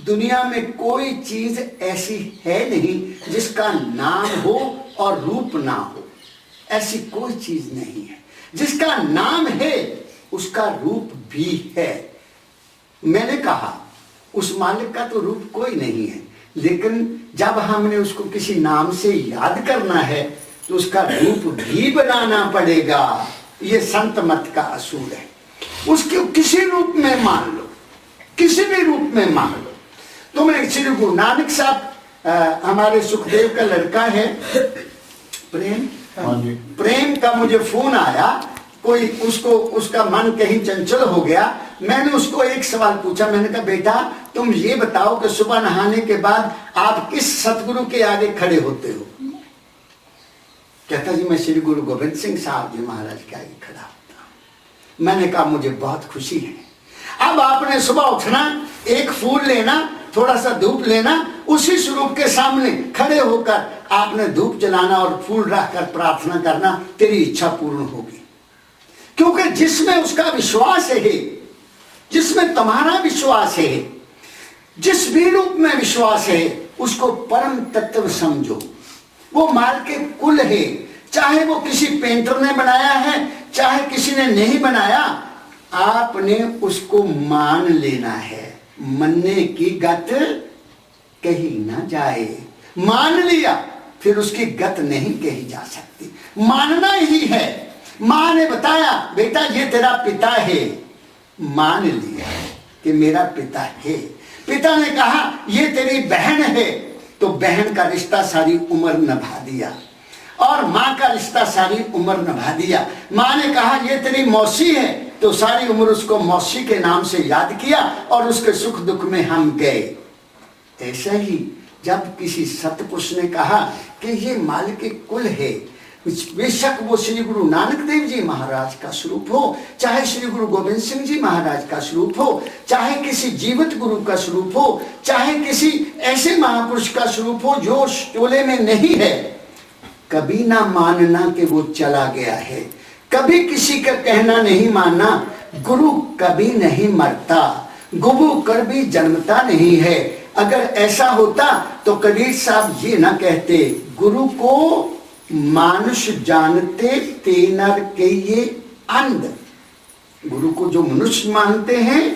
दुनिया में कोई चीज ऐसी है नहीं जिसका नाम हो और रूप ना हो। ऐसी कोई चीज नहीं है। जिसका नाम है उसका रूप भी है। मैंने कहा उस मालिक का तो रूप कोई नहीं है, लेकिन जब हमने उसको किसी नाम से याद करना है तो उसका रूप भी बनाना पड़ेगा। ये संत मत का असूल है। उसके किसी रूप में मान लो, किसी भी रूप में मान लो। तो मैं श्री गुरु नानक साहब हमारे सुखदेव का लड़का है प्रेम का मुझे फोन आया। कोई उसका मन कहीं चंचल हो गया। मैंने उसको एक सवाल पूछा। मैंने कहा बेटा तुम ये बताओ कि सुबह नहाने के बाद आप किस सतगुरु के आगे खड़े होते हो? कहता जी मैं श्री गुरु गोविंद सिंह साहब जी महाराज के आगे खड़ा होता हूं। मैंने कहा मुझे बहुत खुशी है। अब आपने सुबह उठना, एक फूल लेना, थोड़ा सा धूप लेना, उसी स्वरूप के सामने खड़े होकर आपने धूप जलाना और फूल रखकर प्रार्थना करना। तेरी इच्छा पूर्ण होगी। क्योंकि जिसमें उसका विश्वास है, जिसमें तुम्हारा विश्वास है, जिस भी रूप में विश्वास है, उसको परम तत्व समझो। वो माल के कुल है। चाहे वो किसी पेंटर ने बनाया है, चाहे किसी ने नहीं बनाया, आपने उसको मान लेना है। मनने की गत कही ना जाए। मान लिया फिर उसकी गत नहीं कही जा सकती। मानना ही है। मां ने बताया बेटा ये तेरा पिता है, मान लिया कि मेरा पिता है। पिता ने कहा ये तेरी बहन है, तो बहन का रिश्ता सारी उम्र निभा दिया। और मां का रिश्ता सारी उम्र निभा दिया। मां ने कहा ये तेरी मौसी है, तो सारी उम्र उसको मौसी के नाम से याद किया और उसके सुख दुख में हम गए। ऐसा ही जब किसी सतपुरुष ने कहा कि ये माल के कुल है, बेशक वो श्री गुरु नानक देव जी महाराज का स्वरूप हो, चाहे श्री गुरु गोविंद सिंह जी महाराज का स्वरूप हो, चाहे किसी जीवित गुरु का स्वरूप हो, चाहे किसी ऐसे महापुरुष का स्वरूप हो जो टोले में नहीं है, कभी ना मानना कि वो चला गया है। कभी किसी का कहना नहीं मानना। गुरु कभी नहीं मरता, गुरु कभी जन्मता नहीं है। अगर ऐसा होता तो कबीर साहब ये ना कहते, गुरु को मानुष जानते ते नर के ये अंध। गुरु को जो मनुष्य मानते हैं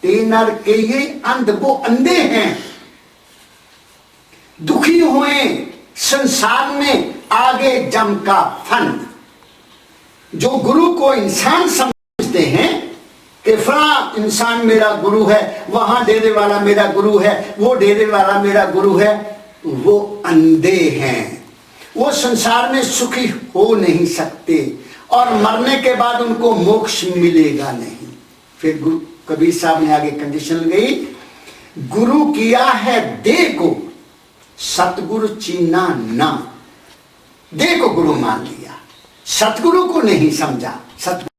ते नर के ये अंध, वो अंधे हैं। दुखी हुए संसार में आगे जम का फंद। जो गुरु को इंसान समझते हैं कि फला इंसान मेरा गुरु है, वहां डेरे वाला मेरा गुरु है, वो डेरे वाला मेरा गुरु है, वो अंधे हैं। वो संसार में सुखी हो नहीं सकते और मरने के बाद उनको मोक्ष मिलेगा नहीं। फिर गुरु कबीर साहब ने आगे कंडीशन लगाई, गुरु किया है देह को, सतगुरु चीना ना। देह को गुरु मान लिया, सतगुरु को नहीं समझा। सतगुरु